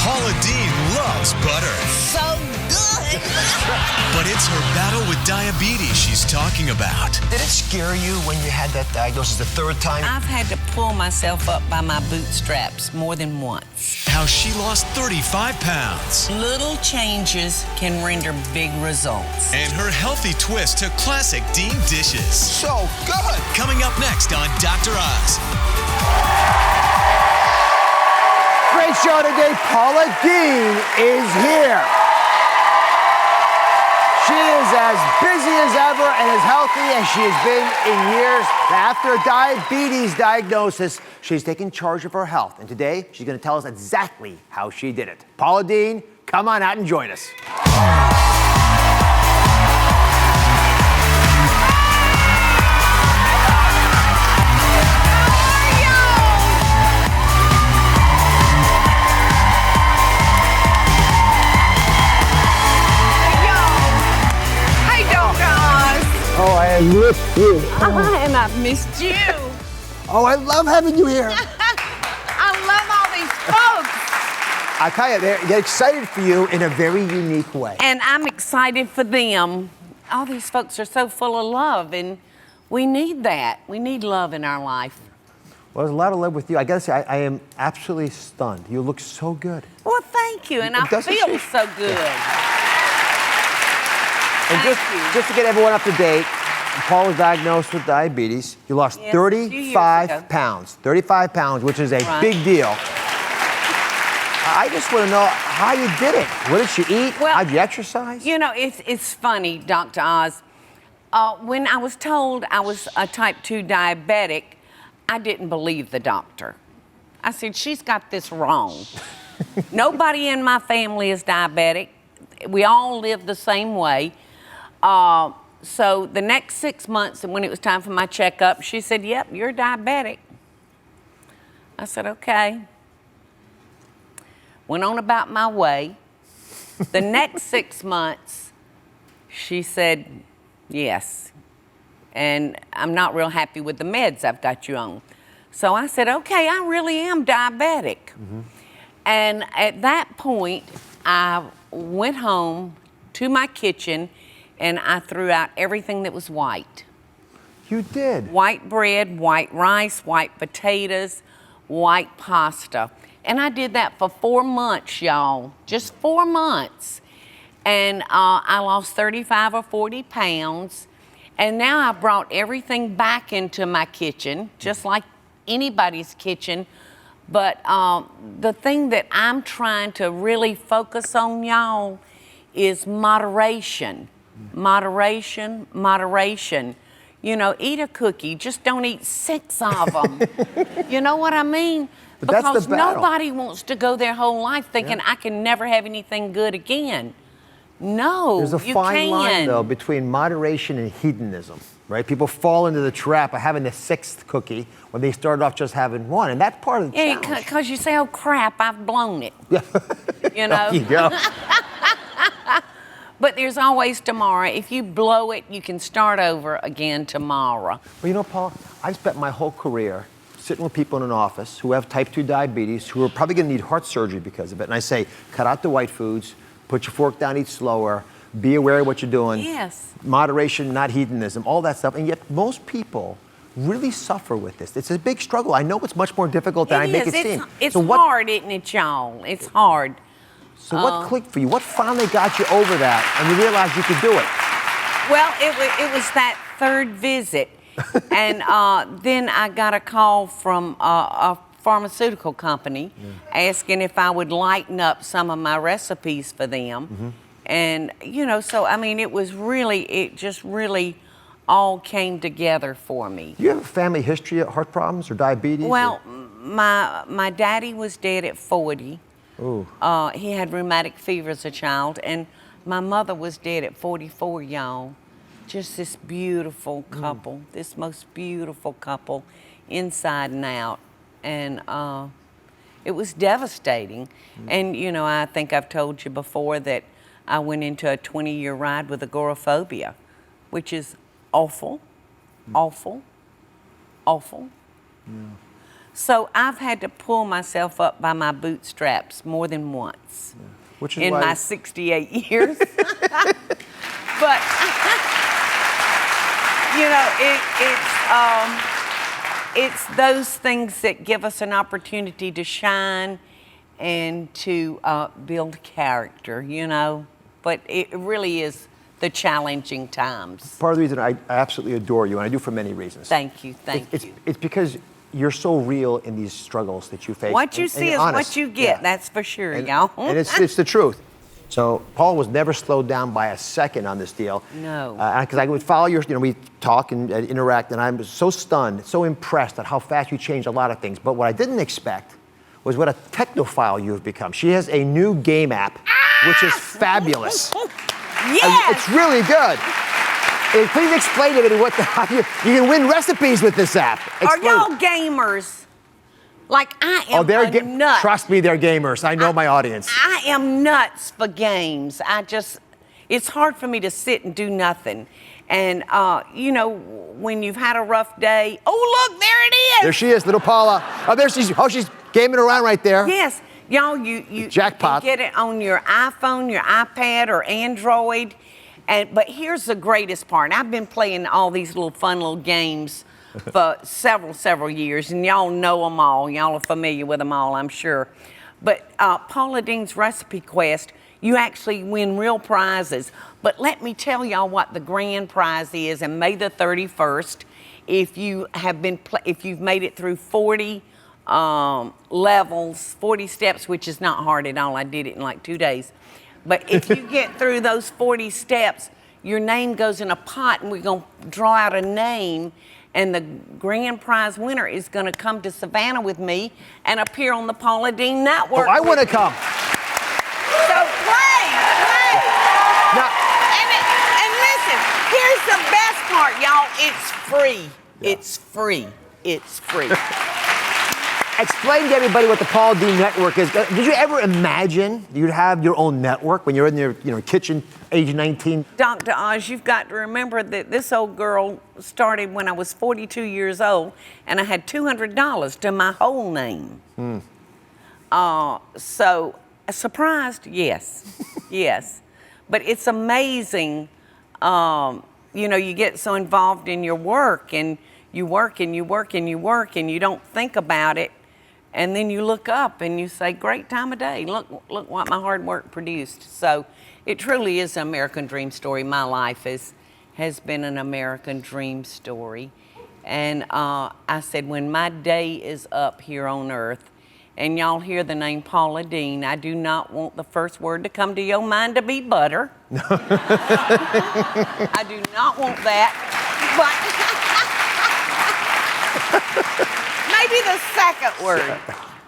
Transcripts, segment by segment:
Paula Deen loves butter. So good. But it's her battle with diabetes she's talking about. Did it scare you when you had that diagnosis the third time? I've had to pull myself up by my bootstraps more than once. How she lost 35 pounds. Little changes can render big results. And her healthy twist to classic Deen dishes. So good. Coming up next on Dr. Oz. Great show today. Paula Deen is here. She is as busy as ever and as healthy as she has been in years. After a diabetes diagnosis, she's taking charge of her health. And today, she's going to tell us exactly how she did it. Paula Deen, come on out and join us. Oh, I missed you. And I've missed you. Oh, I love having you here. I love all these folks. I tell you, they're excited for you in a very unique way. And I'm excited for them. All these folks are so full of love, and we need that. We need love in our life. Well, there's a lot of love with you. I gotta say, I am absolutely stunned. You look so good. Well, thank you, and I feel so good. And just to get everyone up to date, Paul was diagnosed with diabetes. You lost 35 pounds. 35 pounds, which is a big deal. I just want to know how you did it. What did you eat? Well, how'd you exercise? You know, it's funny, Dr. Oz. When I was told I was a type 2 diabetic, I didn't believe the doctor. I said, she's got this wrong. Nobody in my family is diabetic. We all live the same way. So the next 6 months, and when it was time for my checkup, she said, yep, you're diabetic. I said, okay. Went on about my way. The next 6 months, she said, yes. And I'm not real happy with the meds I've got you on. So I said, okay, I really am diabetic. Mm-hmm. And at that point, I went home to my kitchen and I threw out everything that was white. You did? White bread, white rice, white potatoes, white pasta. And I did that for 4 months, y'all. Just 4 months. And I lost 35 or 40 pounds. And now I've brought everything back into my kitchen, just like anybody's kitchen. But the thing that I'm trying to really focus on, y'all, is moderation. Moderation, moderation. You know, eat a cookie, just don't eat 6 of them. You know what I mean? But because that's the battle. Nobody wants to go their whole life thinking, I can never have anything good again. No, There's a fine line, though, between moderation and hedonism, right? People fall into the trap of having the 6th cookie when they started off just having 1, and that's part of the challenge. Yeah, because you say, oh, crap, I've blown it. Yeah. You know? There you go. But there's always tomorrow. If you blow it, you can start over again tomorrow. Well, you know, Paul, I've spent my whole career sitting with people in an office who have type 2 diabetes, who are probably going to need heart surgery because of it. And I say, cut out the white foods, put your fork down, eat slower, be aware of what you're doing. Yes. Moderation, not hedonism, all that stuff. And yet most people really suffer with this. It's a big struggle. I know it's much more difficult than I make it seem. It's hard, isn't it, y'all? It's hard. So what clicked for you? What finally got you over that and you realized you could do it? Well, it was that 3rd visit. And then I got a call from a pharmaceutical company asking if I would lighten up some of my recipes for them. Mm-hmm. And, you know, so, I mean, it just really all came together for me. Do you have a family history of heart problems or diabetes? Well, my daddy was dead at 40. Ooh. He had rheumatic fever as a child, and my mother was dead at 44, y'all. Just this beautiful couple, this most beautiful couple, inside and out. And it was devastating. And, you know, I think I've told you before that I went into a 20-year ride with agoraphobia, which is awful, awful, awful. Yeah. So I've had to pull myself up by my bootstraps more than once Which is in why my 68 years. But, you know, it's those things that give us an opportunity to shine and to build character, you know. But it really is the challenging times. part of the reason I absolutely adore you, and I do for many reasons. Thank you, thank you. It's because you're so real in these struggles that you face. What you and see you're is honest. what you get, Yeah. that's for sure, And, y'all. and it's the truth. So Paul was never slowed down by a second on this deal. No. Because I would follow your, we talk and interact, and I'm so stunned, so impressed at how fast you changed a lot of things. But what I didn't expect was what a technophile you've become. She has a new game app, which is fabulous. Yes! It's really good. Please explain to me how you can win recipes with this app. Are Explain. y'all gamers? Like I am a nut. Trust me, they're gamers. I know my audience. I am nuts for games. It's hard for me to sit and do nothing. And, you know, when you've had a rough day, oh, look, there it is. There she is, little Paula. Oh, there she's gaming around right there. Yes. Y'all, you Jackpot. can get it on your iPhone, your iPad, or Android. But here's the greatest part. I've been playing all these little fun little games for several years, and y'all know them all. Y'all are familiar with them all, I'm sure. But Paula Deen's Recipe Quest, you actually win real prizes. But let me tell y'all what the grand prize is. And May the 31st, if you've made it through 40 levels, 40 steps, which is not hard at all. I did it in like 2 days. But if you get through those 40 steps, your name goes in a pot, and we're going to draw out a name, and the grand prize winner is going to come to Savannah with me and appear on the Paula Deen Network. Oh, I want to come. So play. Now, And listen, here's the best part, y'all. It's free. Yeah. It's free. It's free. explain to everybody what the Paula Deen Network is. Did you ever imagine you'd have your own network when you're in your kitchen, age 19? Dr. Oz, you've got to remember that this old girl started when I was 42 years old, and I had $200 to my whole name. So, surprised? Yes. Yes. But it's amazing, you get so involved in your work, and you work and you work and you work, and you don't think about it. And then you look up and you say, great time of day. Look what my hard work produced. So it truly is an American dream story. My life has been an American dream story. And I said, when my day is up here on earth, and y'all hear the name Paula Deen, I do not want the first word to come to your mind to be butter. I do not want that. But maybe the second word.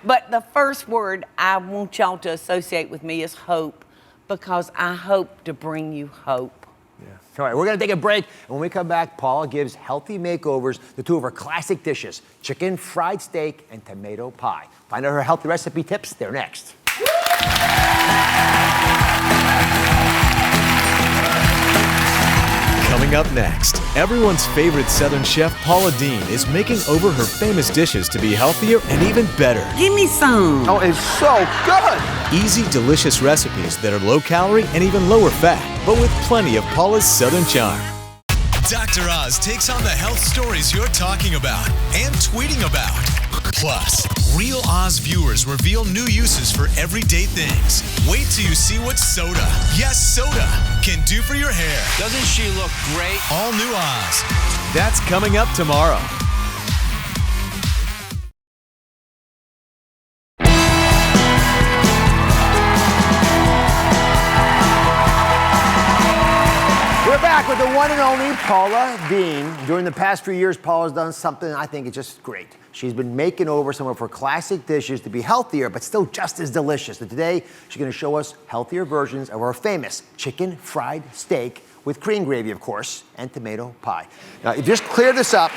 But the first word I want y'all to associate with me is hope, because I hope to bring you hope. Yeah. All right, we're going to take a break. And when we come back, Paula gives healthy makeovers to two of her classic dishes, chicken fried steak and tomato pie. Find out her healthy recipe tips. They're next. Coming up next, everyone's favorite Southern chef Paula Deen is making over her famous dishes to be healthier and even better. Give me some. Oh, it's so good. Easy, delicious recipes that are low calorie and even lower fat, but with plenty of Paula's Southern charm. Dr. Oz takes on the health stories you're talking about and tweeting about. Plus, Real Oz viewers reveal new uses for everyday things. Wait till you see what soda, yes, soda, can do for your hair. Doesn't she look great? All new Oz. That's coming up tomorrow. We're back with the one and only Paula Deen. During the past few years, Paula's done something I think is just great. She's been making over some of her classic dishes to be healthier, but still just as delicious. And today, she's going to show us healthier versions of our famous chicken fried steak with cream gravy, of course, and tomato pie. Now, if you just clear this up,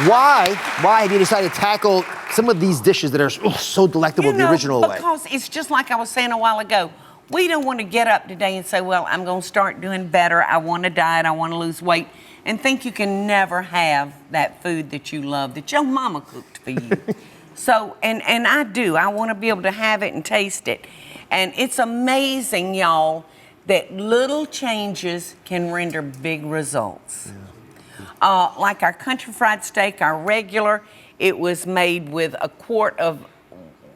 why have you decided to tackle some of these dishes that are so delectable the original way? Because it's just like I was saying a while ago. We don't want to get up today and say, well, I'm going to start doing better. I want to diet. I want to lose weight. And think you can never have that food that you love, that your mama cooked for you. So, and I do. I want to be able to have it and taste it. And it's amazing, y'all, that little changes can render big results. Yeah. Like our country fried steak, our regular, it was made with a quart of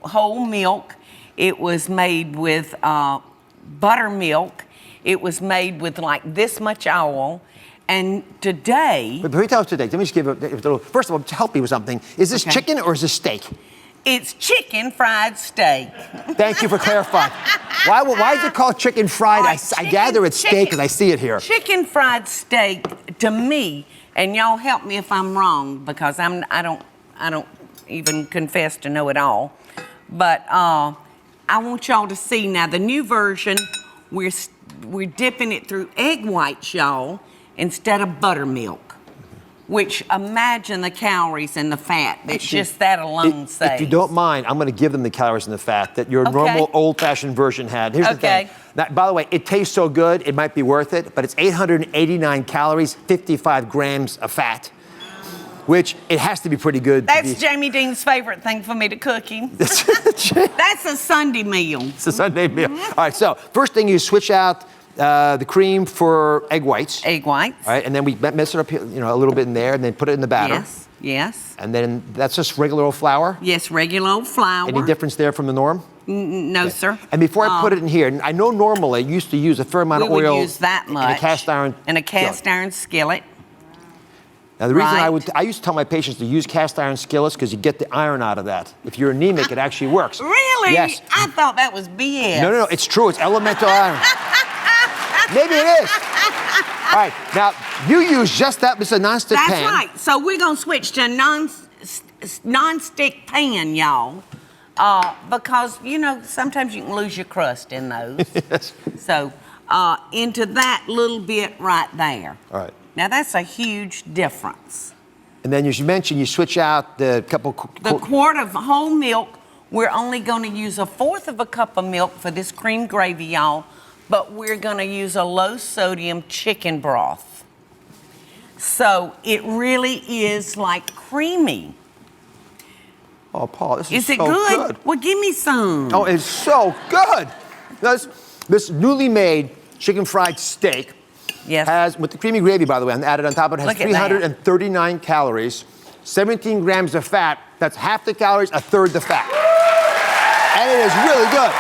whole milk. It was made with buttermilk. It was made with like this much oil. And today... But before you tell us today, let me just give a little... First of all, to help me with something, is this chicken or is this steak? It's chicken fried steak. Thank you for clarifying. Why is it called chicken fried? I gather it's steak because I see it here. Chicken fried steak, to me, and y'all help me if I'm wrong, because I don't even confess to know it all. But I want y'all to see now the new version. We're dipping it through egg whites, y'all, instead of buttermilk. Which, imagine the calories and the fat that just that alone saves. If you don't mind, I'm going to give them the calories and the fat that your normal old-fashioned version had. Here's the thing. Now, by the way, it tastes so good, it might be worth it, but it's 889 calories, 55 grams of fat, which it has to be pretty good. That's Jamie Dean's favorite thing for me to cook him. That's a Sunday meal. It's a Sunday meal. All right, so first thing you switch out the cream for egg whites. Egg whites. All right, and then we mix it up, a little bit in there, and then put it in the batter. Yes, yes. And then that's just regular old flour? Yes, regular old flour. Any difference there from the norm? No, sir. And before I put it in here, I know normally you used to use a fair amount of oil. We would use that much. In a cast iron. In a cast iron skillet. Now the reason I used to tell my patients to use cast iron skillets because you get the iron out of that. If you're anemic, it actually works. Really? Yes. I thought that was BS. No, it's true. It's elemental iron. Maybe it is. All right, now you use just that. This is a nonstick pan. That's right. So we're gonna switch to non-stick pan, y'all, because sometimes you can lose your crust in those. Yes. So into that little bit right there. All right. Now that's a huge difference. And then, as you mentioned, you switch out the quart of whole milk. We're only going to use 1/4 of a cup of milk for this cream gravy, y'all. But we're going to use a low-sodium chicken broth. So it really is like creamy. Oh, Paul, this is so good. Is it good? Well, give me some. Oh, it's so good. This newly made chicken fried steak has, with the creamy gravy, by the way, added on top of it, has 339 calories, 17 grams of fat. That's half the calories, 1/3 the fat. And it is really good.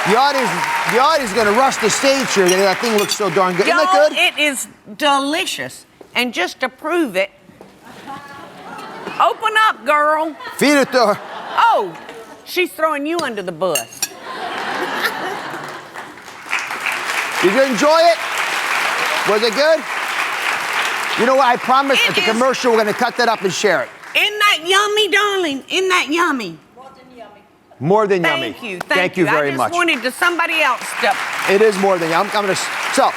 The audience is going to rush the stage here. That thing looks so darn good. Isn't that good? It is delicious. And just to prove it, open up, girl. Feed it to her. Oh, she's throwing you under the bus. Did you enjoy it? Was it good? You know what? I promised at the commercial we're going to cut that up and share it. Isn't that yummy, darling? Isn't that yummy? More than yummy. Thank you. Thank you very much. I just wanted to somebody else step. It is more than yummy. So,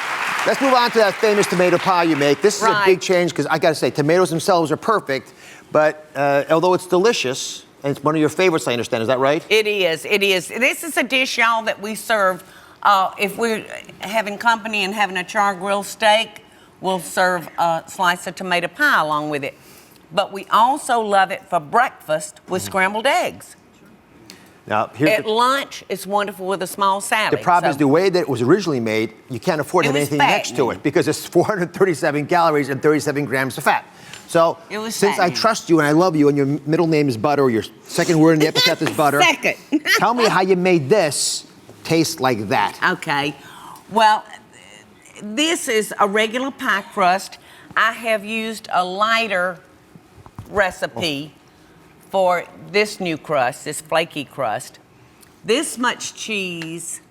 let's move on to that famous tomato pie you make. This is a big change because I got to say, tomatoes themselves are perfect, but although it's delicious, and it's one of your favorites, I understand. Is that right? It is. It is. This is a dish, y'all, that we serve if we're having company and having a char grill steak. We'll serve a slice of tomato pie along with it. But we also love it for breakfast with scrambled eggs. Now, at lunch, it's wonderful with a small salad. The problem is the way that it was originally made, you can't afford to have anything next to it because it's 437 calories and 37 grams of fat. So, since I trust you and I love you and your middle name is Butter, or your second word in the epithet is Butter, tell me how you made this taste like that. Okay. Well, this is a regular pie crust. I have used a lighter recipe for this new crust, this flaky crust. This much cheese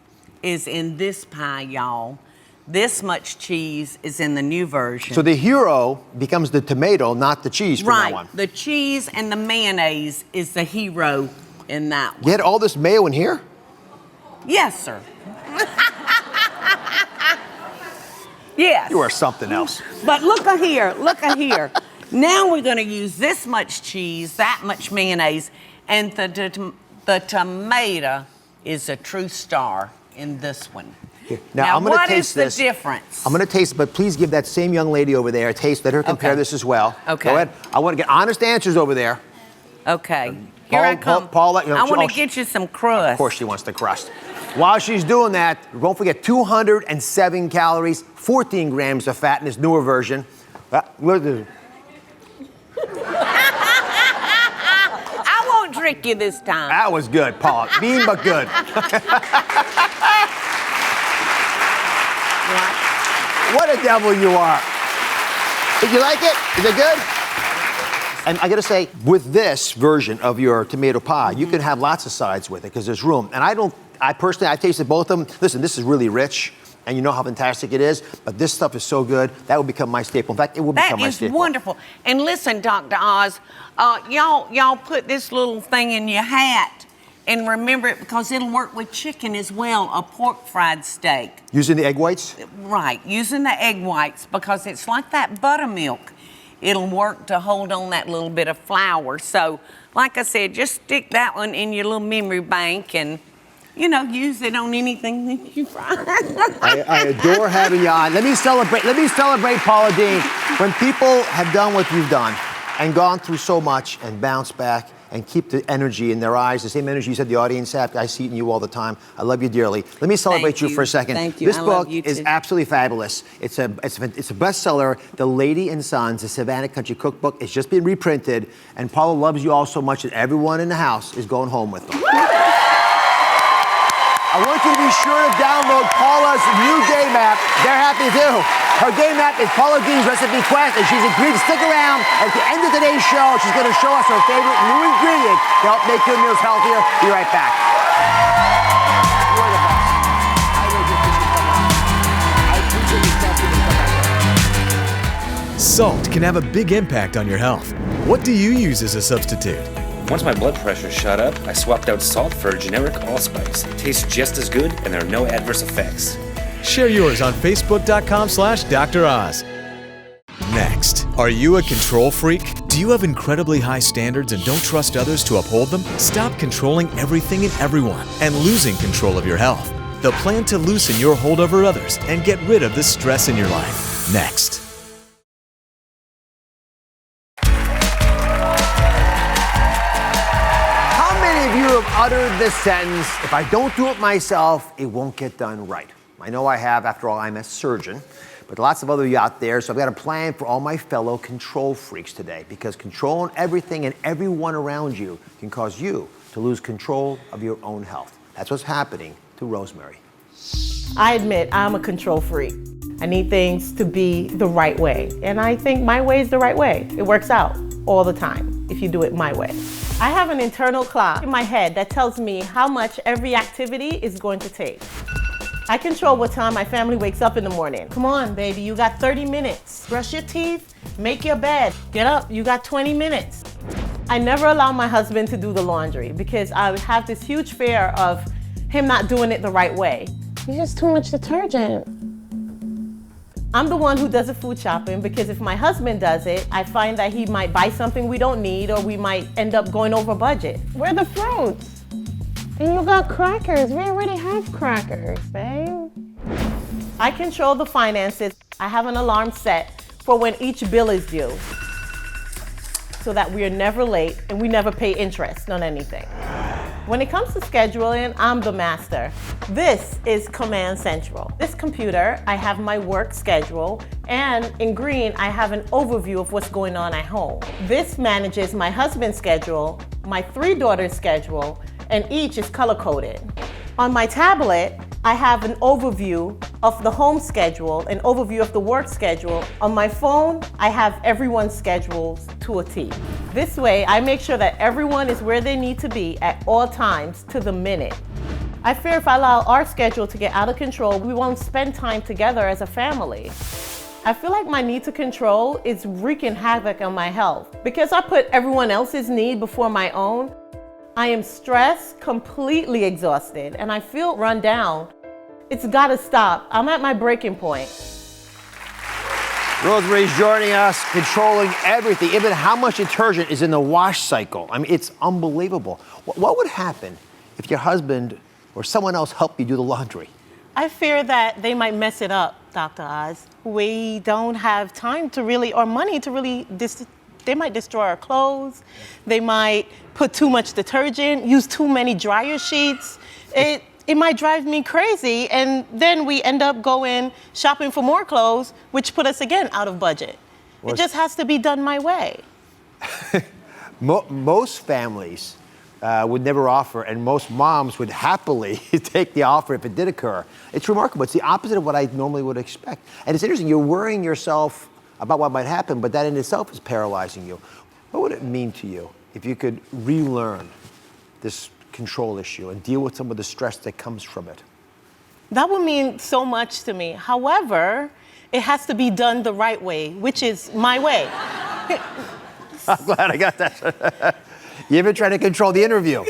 is in this pie, y'all. This much cheese is in the new version. So the hero becomes the tomato, not the cheese from that one. The cheese and the mayonnaise is the hero in that one. You had all this mayo in here? Yes, sir. Yes. You are something else. But look here. Now we're going to use this much cheese, that much mayonnaise, and the tomato is a true star in this one. Now, I'm going to what taste is this. the difference? I'm going to taste it, but please give that same young lady over there a taste. Let her compare this as well. Okay. Go ahead. I want to get honest answers over there. Okay. Here I come. Paula, I want to get you some crust. Of course she wants the crust. While she's doing that, don't forget 207 calories, 14 grams of fat in this newer version. I won't trick you this time. That was good, Paula. Mean but good. What a devil you are. Did you like it? Is it good? And I gotta say, with this version of your tomato pie, you can have lots of sides with it because there's room. And I personally tasted both of them. Listen, this is really rich, and you know how fantastic it is, but this stuff is so good, that will become my staple. In fact, it will become my staple. That is wonderful. And listen, Dr. Oz, y'all put this little thing in your hat and remember it because it'll work with chicken as well, a pork fried steak. Using the egg whites? Right, using the egg whites because it's like that buttermilk. It'll work to hold on that little bit of flour. So, like I said, just stick that one in your little memory bank and, you know, use it on anything that you fry. I adore having you on. Let me celebrate Paula Deen. When people have done what you've done and gone through so much and bounced back and keep the energy in their eyes, the same energy you said the audience had. I see it in you all the time. I love you dearly. Let me celebrate you for a second. Thank you. This I book love you is too. absolutely fabulous. It's a bestseller. The Lady and Sons, the Savannah Country Cookbook. It's just been reprinted, and Paula loves you all so much that everyone in the house is going home with them. I want you to be sure to download Paula's new game app. They're happy too. Her game app is Paula Deen's Recipe Quest, and she's agreed to stick around. At the end of today's show, she's going to show us her favorite new ingredient to help make your meals healthier. Be right back. You're the best. I know you think you come on. I appreciate you testing me. Come back. Salt can have a big impact on your health. What do you use as a substitute? Once my blood pressure shot up, I swapped out salt for a generic allspice. It tastes just as good, and there are no adverse effects. Share yours on Facebook.com/Dr. Oz. Next, are you a control freak? Do you have incredibly high standards and don't trust others to uphold them? Stop controlling everything and everyone and losing control of your health. The plan to loosen your hold over others and get rid of the stress in your life. Next. Uttered this sentence, if I don't do it myself, it won't get done right. I know I have, after all, I'm a surgeon, but lots of other you out there, so I've got a plan for all my fellow control freaks today, because controlling everything and everyone around you can cause you to lose control of your own health. That's what's happening to Rosemary. I admit I'm a control freak. I need things to be the right way, and I think my way is the right way. It works out all the time if you do it my way. I have an internal clock in my head that tells me how much every activity is going to take. I control what time my family wakes up in the morning. Come on, baby, you got 30 minutes. Brush your teeth, make your bed. Get up, you got 20 minutes. I never allow my husband to do the laundry because I have this huge fear of him not doing it the right way. It's just too much detergent. I'm the one who does the food shopping because if my husband does it, I find that he might buy something we don't need or we might end up going over budget. Where are the fruits? And you got crackers. We already have crackers, babe. I control the finances. I have an alarm set for when each bill is due so that we are never late and we never pay interest on anything. When it comes to scheduling, I'm the master. This is Command Central. This computer, I have my work schedule, and in green, I have an overview of what's going on at home. This manages my husband's schedule, my 3 daughters' schedule, and each is color-coded. On my tablet, I have an overview of the home schedule, an overview of the work schedule. On my phone, I have everyone's schedules to a T. This way, I make sure that everyone is where they need to be at all times to the minute. I fear if I allow our schedule to get out of control, we won't spend time together as a family. I feel like my need to control is wreaking havoc on my health. Because I put everyone else's need before my own, I am stressed, completely exhausted, and I feel run down. It's gotta stop. I'm at my breaking point. Rosemary's joining us, controlling everything, even how much detergent is in the wash cycle. I mean, it's unbelievable. What would happen if your husband or someone else helped you do the laundry? I fear that they might mess it up, Dr. Oz. We don't have time to really, or money to really, they might destroy our clothes. They might put too much detergent, use too many dryer sheets. It might drive me crazy, and then we end up going shopping for more clothes, which put us again out of budget. It just has to be done my way. Most families would never offer, and most moms would happily take the offer if it did occur. It's remarkable. It's the opposite of what I normally would expect. And it's interesting, you're worrying yourself about what might happen, but that in itself is paralyzing you. What would it mean to you if you could relearn this control issue and deal with some of the stress that comes from it? That would mean so much to me. However, it has to be done the right way, which is my way. I'm glad I got that. You've been trying to control the interview.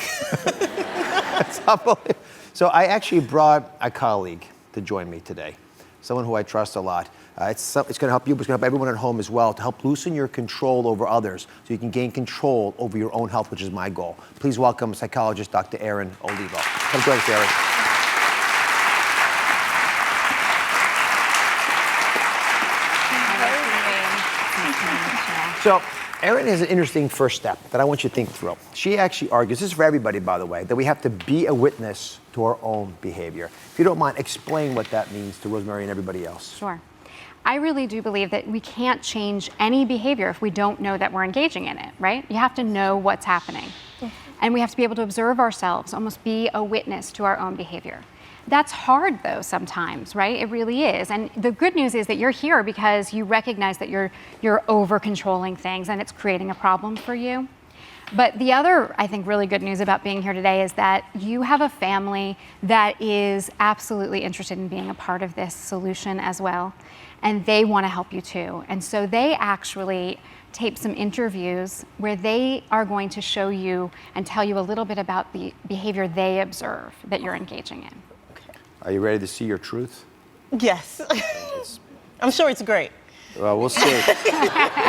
That's unbelievable. So I actually brought a colleague to join me today, someone who I trust a lot. It's going to help you, but it's going to help everyone at home as well, to help loosen your control over others so you can gain control over your own health, which is my goal. Please welcome psychologist Dr. Argan Oil. Come join us, Argan. So Argan has an interesting first step that I want you to think through. She actually argues, this is for everybody, by the way, that we have to be a witness to our own behavior. If you don't mind, explain what that means to Rosemary and everybody else. Sure. I really do believe that we can't change any behavior if we don't know that we're engaging in it, right? You have to know what's happening. And we have to be able to observe ourselves, almost be a witness to our own behavior. That's hard though sometimes, right? It really is. And the good news is that you're here because you recognize that you're over controlling things and it's creating a problem for you. But the other, I think, really good news about being here today is that you have a family that is absolutely interested in being a part of this solution as well. And they want to help you too. And so they actually tape some interviews where they are going to show you and tell you a little bit about the behavior they observe that you're engaging in. Are you ready to see your truth? Yes. I'm sure it's great. Well, we'll see.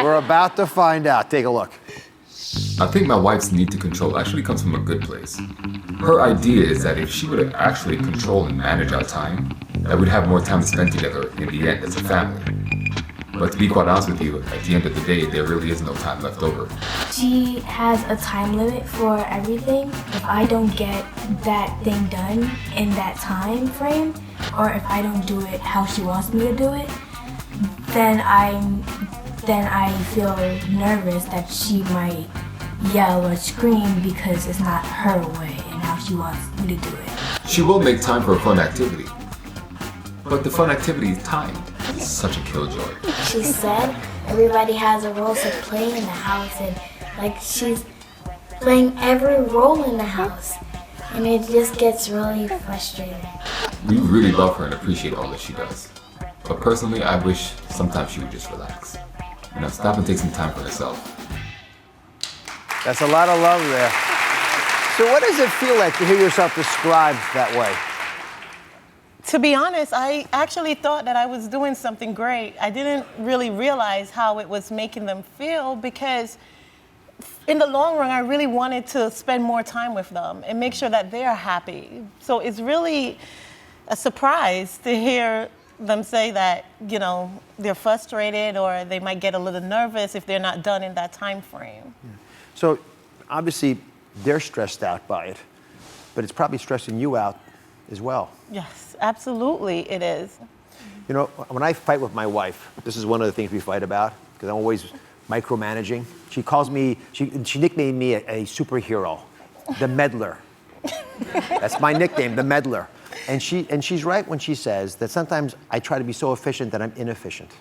We're about to find out. Take a look. I think my wife's need to control actually comes from a good place. Her idea is that if she would actually control and manage our time, that we'd have more time to spend together in the end as a family. But to be quite honest with you, at the end of the day, there really is no time left over. She has a time limit for everything. If I don't get that thing done in that time frame, or if I don't do it how she wants me to do it, then I feel nervous that she might yell or scream because it's not her way and how she wants me to do it. She will make time for a fun activity, but the fun activity is timed. It's such a killjoy. She said everybody has a role to play in the house, and like she's playing every role in the house, and it just gets really frustrating. We really love her and appreciate all that she does. But personally, I wish sometimes she would just relax. Stop and take some time for herself. That's a lot of love there. So what does it feel like to hear yourself described that way? To be honest, I actually thought that I was doing something great. I didn't really realize how it was making them feel because in the long run, I really wanted to spend more time with them and make sure that they're happy. So it's really a surprise to hear them say that, you know, they're frustrated or they might get a little nervous if they're not done in that time frame. Yeah. So obviously they're stressed out by it, but it's probably stressing you out as well. Yes, absolutely it is. You know, when I fight with my wife, this is one of the things we fight about because I'm always micromanaging. She calls me, she nicknamed me a superhero, the meddler. That's my nickname, the meddler. And she's right when she says that sometimes I try to be so efficient that I'm inefficient.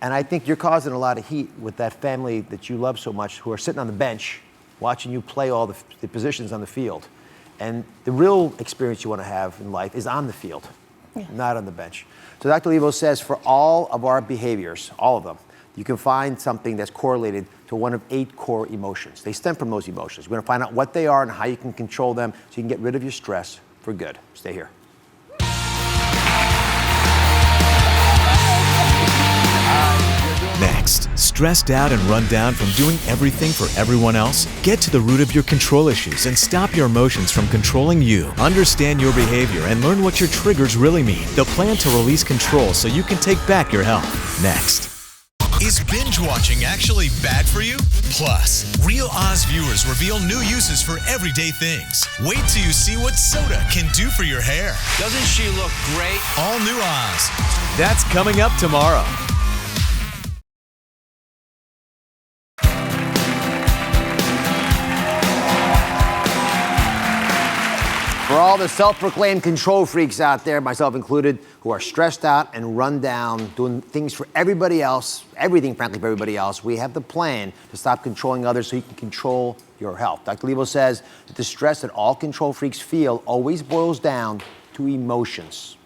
And I think you're causing a lot of heat with that family that you love so much who are sitting on the bench watching you play all the positions on the field. And the real experience you want to have in life is on the field, not on the bench. So Dr. Levo says for all of our behaviors, all of them, you can find something that's correlated to one of 8 core emotions. They stem from those emotions. We're going to find out what they are and how you can control them so you can get rid of your stress for good. Stay here. You're doing Next, stressed out and run down from doing everything for everyone else? Get to the root of your control issues and stop your emotions from controlling you. Understand your behavior and learn what your triggers really mean. The plan to release control so you can take back your health. Next. Is binge watching actually bad for you? Plus, Real Oz viewers reveal new uses for everyday things. Wait till you see what soda can do for your hair. Doesn't she look great? All new Oz. That's coming up tomorrow. For all the self-proclaimed control freaks out there, myself included, who are stressed out and run down, doing things for everybody else, everything, frankly, for everybody else, we have the plan to stop controlling others so you can control your health. Dr. Lebo says that the stress that all control freaks feel always boils down to emotions,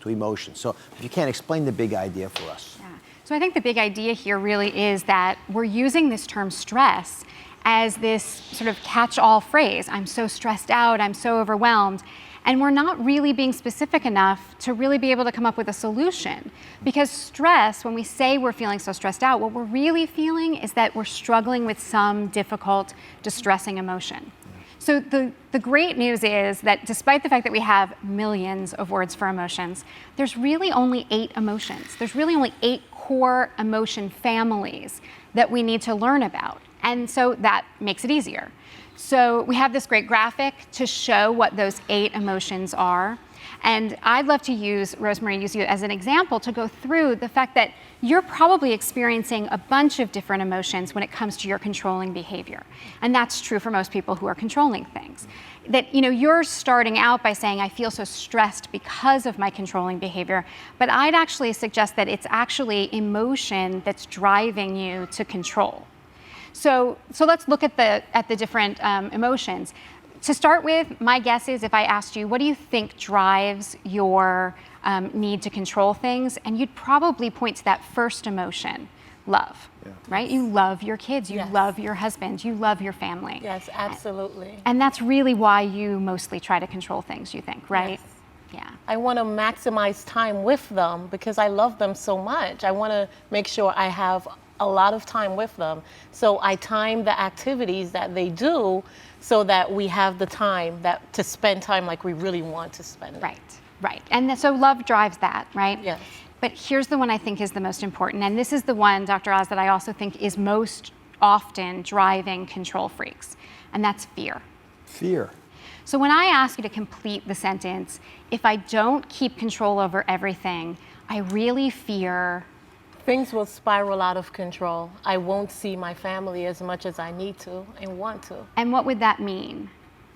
So if you can't explain the big idea for us. Yeah. So I think the big idea here really is that we're using this term stress as this sort of catch-all phrase. I'm so stressed out, I'm so overwhelmed. And we're not really being specific enough to really be able to come up with a solution. Because stress, when we say we're feeling so stressed out, what we're really feeling is that we're struggling with some difficult, distressing emotion. So the great news is that despite the fact that we have millions of words for emotions, there's really only 8 emotions. There's really only 8 core emotion families that we need to learn about. And so that makes it easier. So we have this great graphic to show what those 8 emotions are. And I'd love to use you as an example to go through the fact that you're probably experiencing a bunch of different emotions when it comes to your controlling behavior. And that's true for most people who are controlling things. That, you're starting out by saying, I feel so stressed because of my controlling behavior. But I'd actually suggest that it's actually emotion that's driving you to control. So let's look at the different emotions. To start with, my guess is if I asked you, what do you think drives your need to control things? And you'd probably point to that first emotion, love, right? You love your kids, you love your husband, you love your family. Yes, absolutely. And that's really why you mostly try to control things, you think, right? Yes. Yeah. I want to maximize time with them because I love them so much. I want to make sure I have a lot of time with them. So I time the activities that they do so that we have the time to spend time like we really want to spend it. Right. And so love drives that, right? Yes. But here's the one I think is the most important. And this is the one, Dr. Oz, that I also think is most often driving control freaks. And that's fear. Fear. So when I ask you to complete the sentence, if I don't keep control over everything, I really fear things will spiral out of control. I won't see my family as much as I need to and want to. And what would that mean?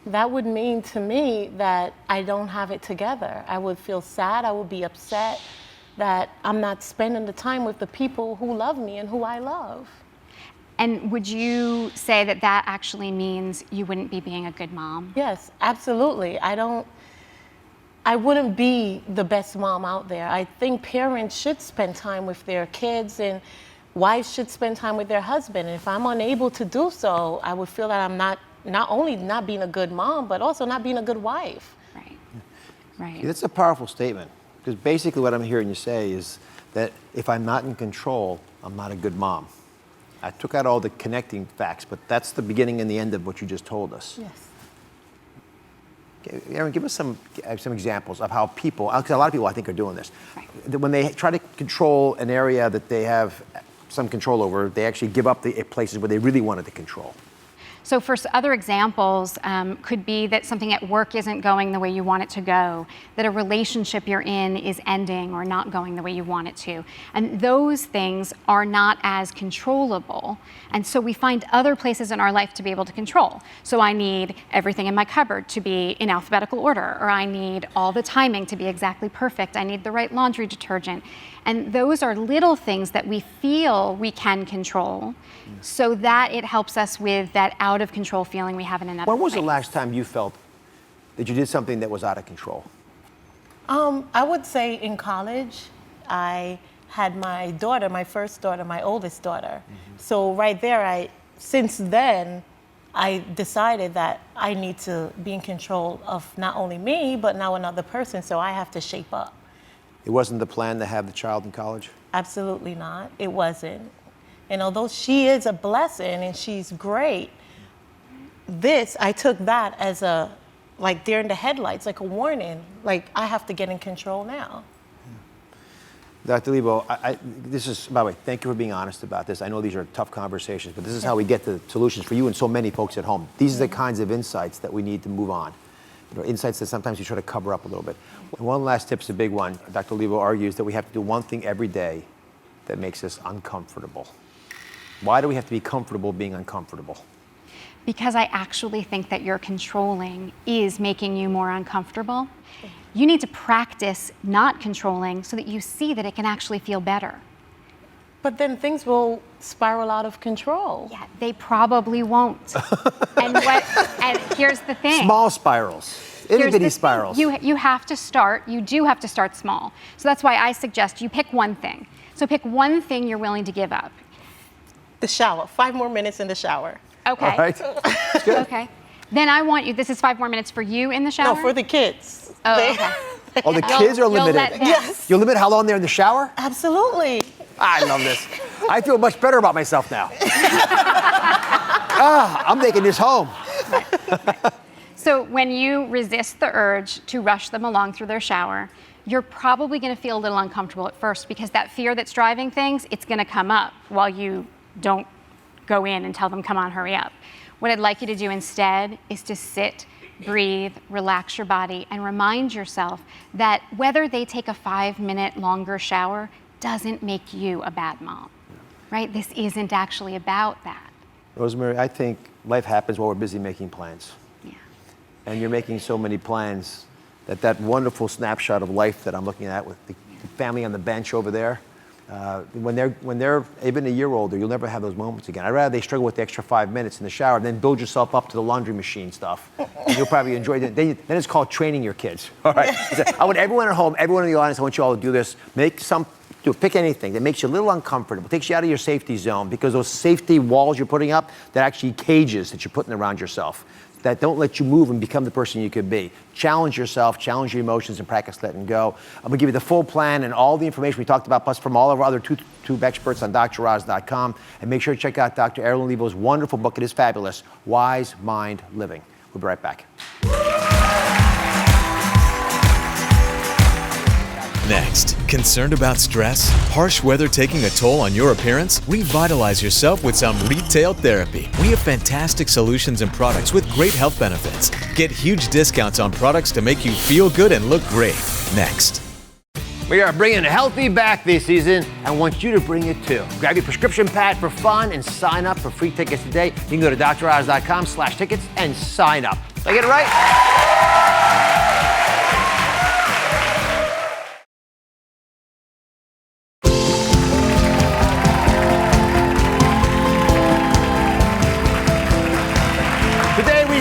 That would mean to me that I don't have it together. I would feel sad, I would be upset that I'm not spending the time with the people who love me and who I love. And would you say that that actually means you wouldn't be being a good mom? Yes, absolutely. I wouldn't be the best mom out there. I think parents should spend time with their kids and wives should spend time with their husband. And if I'm unable to do so, I would feel that I'm not only not being a good mom, but also not being a good wife. Right. Yeah, that's a powerful statement because basically what I'm hearing you say is that if I'm not in control, I'm not a good mom. I took out all the connecting facts, but that's the beginning and the end of what you just told us. Yes. Aaron, give us some examples of how people, because a lot of people I think are doing this. Right. When they try to control an area that they have some control over, they actually give up the places where they really wanted to control. So for other examples, could be that something at work isn't going the way you want it to go, that a relationship you're in is ending or not going the way you want it to. And those things are not as controllable. And so we find other places in our life to be able to control. So I need everything in my cupboard to be in alphabetical order, or I need all the timing to be exactly perfect. I need the right laundry detergent. And those are little things that we feel we can control so that it helps us with that out of control feeling we have in another When was place. the last time you felt that you did something that was out of control? I would say in college, I had my daughter, my first daughter, my oldest daughter. Mm-hmm. So right there, since then, I decided that I need to be in control of not only me, but now another person, so I have to shape up. It wasn't the plan to have the child in college? Absolutely not. It wasn't. And although she is a blessing and she's great, I took that as a, like deer in the headlights, like a warning. Like, I have to get in control now. Dr. Lebo, this is, by the way, thank you for being honest about this. I know these are tough conversations, but this is how we get to solutions for you and so many folks at home. These are the kinds of insights that we need to move on. You know, insights that sometimes you try to cover up a little bit. And one last tip's a big one. Dr. Lebo argues that we have to do one thing every day that makes us uncomfortable. Why do we have to be comfortable being uncomfortable? Because I actually think that your controlling is making you more uncomfortable. You need to practice not controlling so that you see that it can actually feel better. But then things will spiral out of control. Yeah, they probably won't. and here's the thing. Small spirals, itty bitty spirals. You have to start, you do have to start small. So that's why I suggest you pick one thing. So pick one thing you're willing to give up. The shower, 5 more minutes in the shower. Okay. All right. That's good. Okay. Then I want you, this is 5 more minutes for you in the shower? No, for the kids. Oh, okay. Oh, the kids are limited. Yes. You limit how long they're in the shower? Absolutely. I love this. I feel much better about myself now. I'm taking this home. Right. So when you resist the urge to rush them along through their shower, you're probably going to feel a little uncomfortable at first because that fear that's driving things, it's going to come up while you don't go in and tell them, come on, hurry up. What I'd like you to do instead is to sit, breathe, relax your body, and remind yourself that whether they take a 5-minute longer shower doesn't make you a bad mom, right? This isn't actually about that. Rosemary, I think life happens while we're busy making plans. Yeah. And you're making so many plans that wonderful snapshot of life that I'm looking at with the family on the bench over there, when they're even a year older, you'll never have those moments again. I'd rather they struggle with the extra 5 minutes in the shower than build yourself up to the laundry machine stuff. And you'll probably enjoy it. Then it's called training your kids. All right. I want everyone at home, everyone in the audience, I want you all to do this. Pick anything that makes you a little uncomfortable, takes you out of your safety zone, because those safety walls you're putting up, they're actually cages that you're putting around yourself that don't let you move and become the person you could be. Challenge yourself, challenge your emotions, and practice letting go. I'm gonna give you the full plan and all the information we talked about, plus from all of our other tube experts on DrOz.com. And make sure to check out Dr. Erin Lebo's wonderful book. It is fabulous, Wise Mind Living. We'll be right back. Next, concerned about stress? Harsh weather taking a toll on your appearance? Revitalize yourself with some retail therapy. We have fantastic solutions and products with great health benefits. Get huge discounts on products to make you feel good and look great. Next. We are bringing healthy back this season and want you to bring it too. Grab your prescription pad for fun and sign up for free tickets today. You can go to DrOz.com/tickets and sign up. Did I get it right?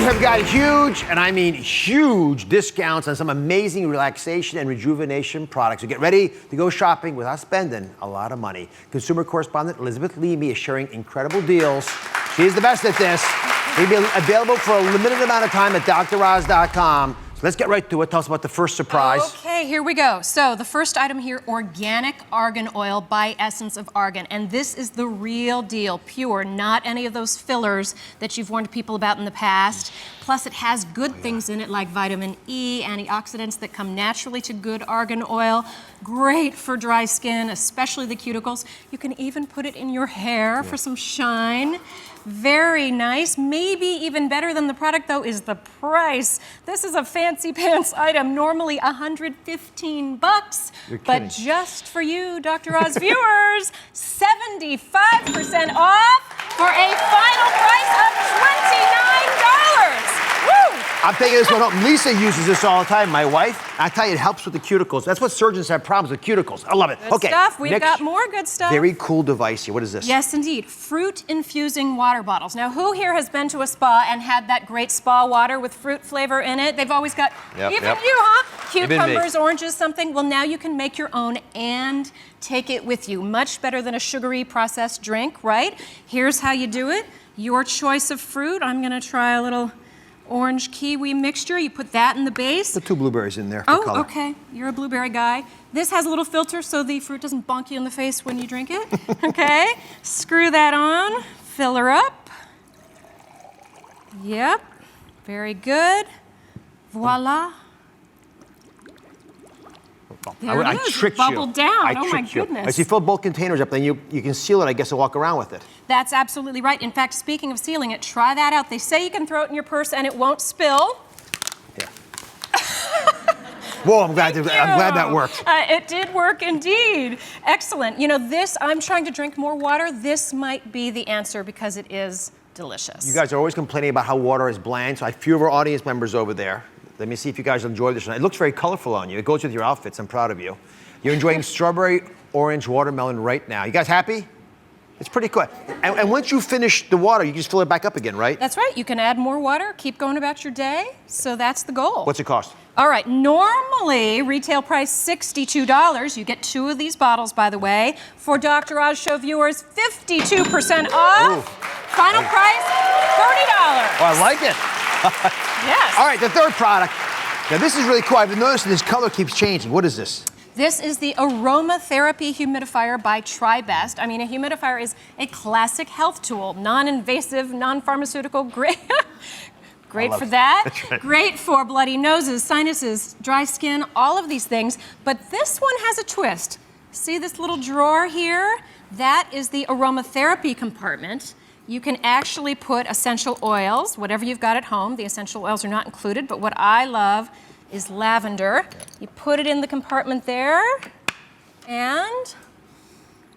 Have got huge, and I mean huge, discounts on some amazing relaxation and rejuvenation products. So get ready to go shopping without spending a lot of money. Consumer correspondent Elizabeth Leamy is sharing incredible deals. She's the best at this. They'll be available for a limited amount of time at DrOz.com. Let's get right to it. Tell us about the first surprise. Okay, here we go. So the first item here, organic argan oil by Essence of Argan. And this is the real deal, pure, not any of those fillers that you've warned people about in the past. Plus it has good things in it like vitamin E, antioxidants that come naturally to good argan oil. Great for dry skin, especially the cuticles. You can even put it in your hair for some shine. Very nice. Maybe even better than the product, though, is the price. This is a fancy pants item, normally $115, but just for you, Dr. Oz viewers, 75% off for a final price of $29. Woo! I'm taking this one home. Lisa uses this all the time, my wife. I tell you, it helps with the cuticles. That's what surgeons have problems with, cuticles. I love it. Good stuff. We've got more good stuff. Very cool device here. What is this? Yes, indeed. Fruit infusing water bottles. Now, who here has been to a spa and had that great spa water with fruit flavor in it? They've always got, you, huh? Cucumbers, oranges, something. Well, now you can make your own and take it with you. Much better than a sugary processed drink, right? Here's how you do it. Your choice of fruit. I'm going to try a little orange kiwi mixture. You put that in the base. Put 2 blueberries in there for color. Okay. You're a blueberry guy. This has a little filter so the fruit doesn't bonk you in the face when you drink it. Okay. Screw that on. Fill her up. Yep. Very good. Voila. There it is. Tricked Bubbled you. down. I Oh my tricked you. goodness. As you fill both containers up, then you can seal it, I guess, and walk around with it. That's absolutely right. In fact, speaking of sealing it, try that out. They say you can throw it in your purse and it won't spill. Yeah. Whoa, I'm glad that worked. It did work indeed. Excellent. You know, this, I'm trying to drink more water. This might be the answer because it is delicious. You guys are always complaining about how water is bland, so I have a few of our audience members over there. Let me see if you guys enjoy this one. It looks very colorful on you. It goes with your outfits. I'm proud of you. You're enjoying strawberry orange watermelon right now. You guys happy? It's pretty cool. And once you finish the water, you just fill it back up again, right? That's right. You can add more water, keep going about your day. So that's the goal. What's it cost? All right, normally retail price $62. You get 2 of these bottles, by the way. For Dr. Oz Show viewers, 52% off. Ooh. Final price, $30. Oh, I like it. Yes. All right, the third product. Now, this is really cool. I've been noticing this color keeps changing. What is this? This is the Aromatherapy Humidifier by Tribest. I mean, a humidifier is a classic health tool, non-invasive, non-pharmaceutical, great. Great for that. That's right. Great for bloody noses, sinuses, dry skin, all of these things. But this one has a twist. See this little drawer here? That is the aromatherapy compartment. You can actually put essential oils, whatever you've got at home. The essential oils are not included, but what I love is lavender. You put it in the compartment there, and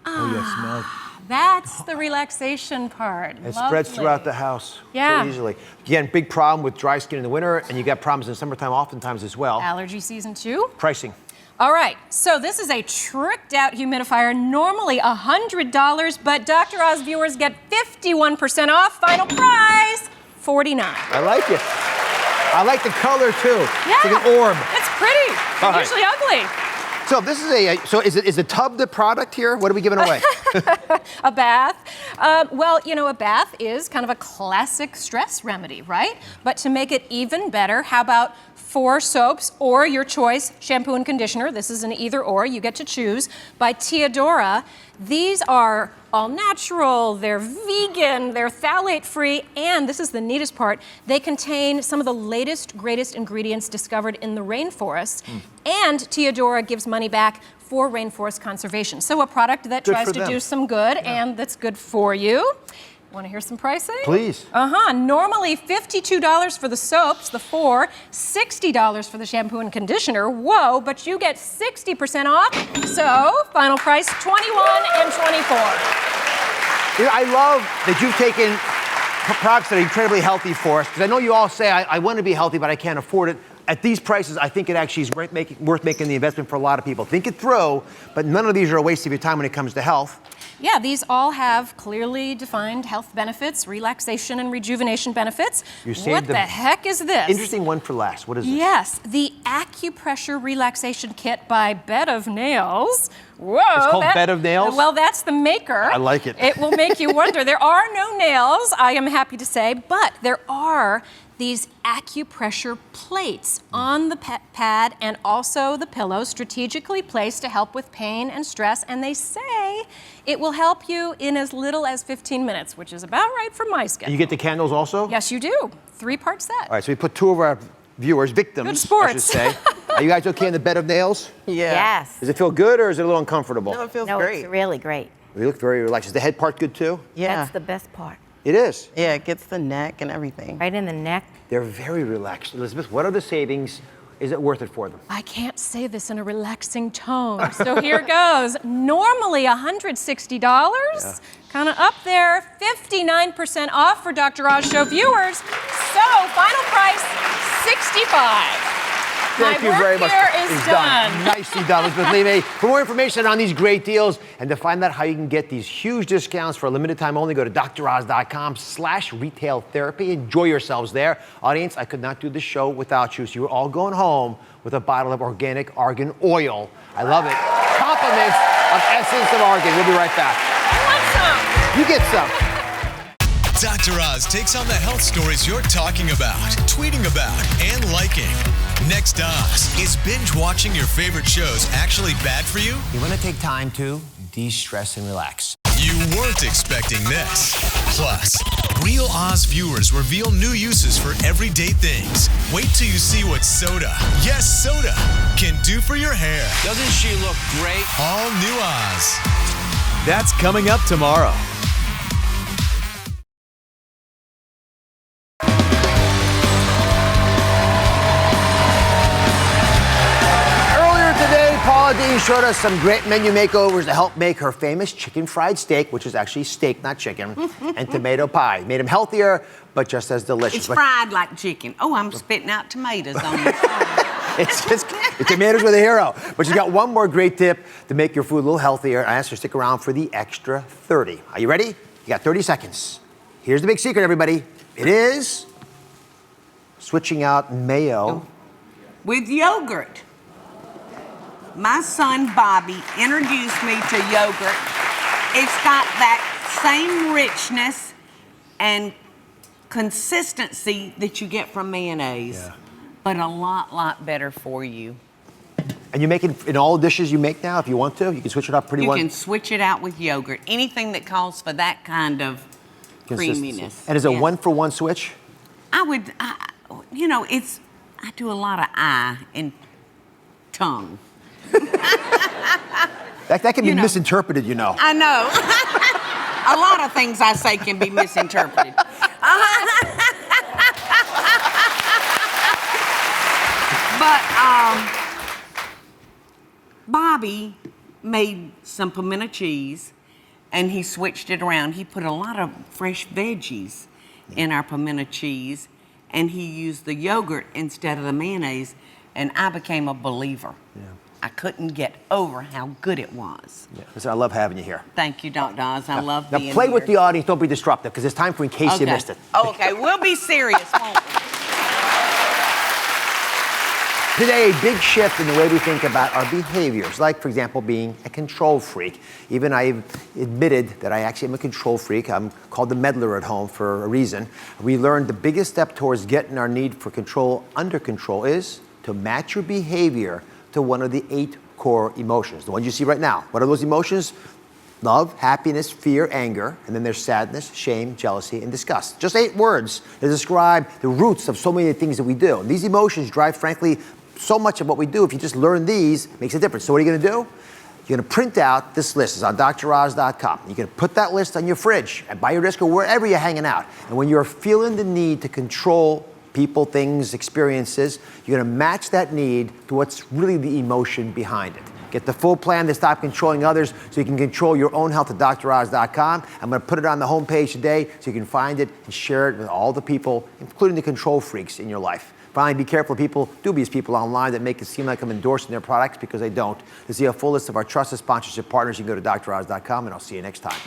smell. That's the relaxation part. It spreads throughout the house Yeah. so easily. Again, big problem with dry skin in the winter, and you got problems in the summertime oftentimes as well. Allergy season too. Pricing. All right, so this is a tricked out humidifier, normally $100, but Dr. Oz viewers get 51% off. Final price, $49. I like it. I like the color too. Yeah. It's like an orb. It's pretty. All They're right. usually ugly. So this is is the tub the product here? What are we giving away? A bath. Well, you know, a bath is kind of a classic stress remedy, right? But to make it even better, how about 4 soaps or your choice shampoo and conditioner? This is an either or, you get to choose, by Teodora. These are all natural, they're vegan, they're phthalate free, and this is the neatest part, they contain some of the latest, greatest ingredients discovered in the rainforest. And Teodora gives money back for rainforest conservation. So a product that Good tries for to them. do some good and that's good for you. Want to hear some pricing? Please. Normally $52 for the soaps, the 4, $60 for the shampoo and conditioner. Whoa, but you get 60% off. So, final price $21 and $24. You know, I love that you've taken products that are incredibly healthy for us, because I know you all say, I want to be healthy, but I can't afford it. At these prices, I think it actually is worth making the investment for a lot of people. Think it through, but none of these are a waste of your time when it comes to health. Yeah, these all have clearly defined health benefits, relaxation and rejuvenation benefits. What the heck is this? Interesting one for last. What is this? Yes, the Acupressure Relaxation Kit by Bed of Nails. Whoa. It's called Bed of Nails? Well, that's the maker. I like it. It will make you wonder. There are no nails, I am happy to say, but there are these acupressure plates on the pad and also the pillow, strategically placed to help with pain and stress, and they say it will help you in as little as 15 minutes, which is about right for my schedule. You get the candles also? Yes, you do. 3-part set. All right, so we put 2 of our viewers, victims, Good sports. I should say. Are you guys okay in the Bed of Nails? Yeah. Yes. Does it feel good or is it a little uncomfortable? No, it feels No, great. it's really great. You look very relaxed. Is the head part good too? Yeah. That's the best part. It is. Yeah, it gets the neck and everything. Right in the neck. They're very relaxed. Elizabeth, what are the savings? Is it worth it for them? I can't say this in a relaxing tone, so here goes. Normally $160, kind of up there, 59% off for Dr. Oz Show viewers. So final price, $65. Thank you very much. My work here is done. Nicely done, Elizabeth Levy. For more information on these great deals and to find out how you can get these huge discounts for a limited time only, go to droz.com/retail-therapy. Enjoy yourselves there. Audience, I could not do the show without you, so you're all going home with a bottle of organic Argan Oil. I love it. Compliments of Essence of Argan. We'll be right back. I want some. You get some. Dr. Oz takes on the health stories you're talking about, tweeting about, and liking. Next Oz, is binge watching your favorite shows actually bad for you? You want to take time to de-stress and relax. You weren't expecting this. Plus, Real Oz viewers reveal new uses for everyday things. Wait till you see what soda, yes, soda, can do for your hair. Doesn't she look great? All new Oz. That's coming up tomorrow. Paula Deen showed us some great menu makeovers to help make her famous chicken fried steak, which is actually steak, not chicken, and tomato pie. Made them healthier, but just as delicious. It's fried like chicken. Oh, I'm spitting out tomatoes on you. It's tomatoes with a hero. But she's got one more great tip to make your food a little healthier. I asked her to stick around for the extra 30. Are you ready? You got 30 seconds. Here's the big secret, everybody. It is switching out mayo with yogurt. My son Bobby introduced me to yogurt. It's got that same richness and consistency that you get from mayonnaise, but a lot better for you. And you make it in all dishes you make now, if you want to? You can switch it up pretty well? You can switch it out with yogurt. Anything that calls for that kind of creaminess. And is it a one-for-one switch? I do a lot of eye and tongue. That can be misinterpreted, you know. I know. A lot of things I say can be misinterpreted. But Bobby made some pimento cheese, and he switched it around. He put a lot of fresh veggies in our pimento cheese, and he used the yogurt instead of the mayonnaise, and I became a believer. Yeah. I couldn't get over how good it was. Yeah. Listen, I love having you here. Thank you, Dr. Oz. I love being here. Now play with the audience. Don't be disruptive, because it's time for In Case You Missed It. Okay, we'll be serious, won't we? Today, a big shift in the way we think about our behaviors, like, for example, being a control freak. Even I've admitted that I actually am a control freak. I'm called the meddler at home for a reason. We learned the biggest step towards getting our need for control under control is to match your behavior to one of the 8 core emotions, the ones you see right now. What are those emotions? Love, happiness, fear, anger, and then there's sadness, shame, jealousy, and disgust. Just 8 words that describe the roots of so many of the things that we do. And these emotions drive, frankly, so much of what we do. If you just learn these, it makes a difference. So what are you gonna do? You're gonna print out this list. It's on DrOz.com. You can put that list on your fridge, by your desk, or wherever you're hanging out. And when you're feeling the need to control people, things, experiences, you're gonna match that need to what's really the emotion behind it. Get the full plan to stop controlling others so you can control your own health at DrOz.com. I'm gonna put it on the homepage today so you can find it and share it with all the people, including the control freaks in your life. Finally, be careful of people, dubious people online that make it seem like I'm endorsing their products, because they don't. To see a full list of our trusted sponsorship partners, you can go to DrOz.com, and I'll see you next time.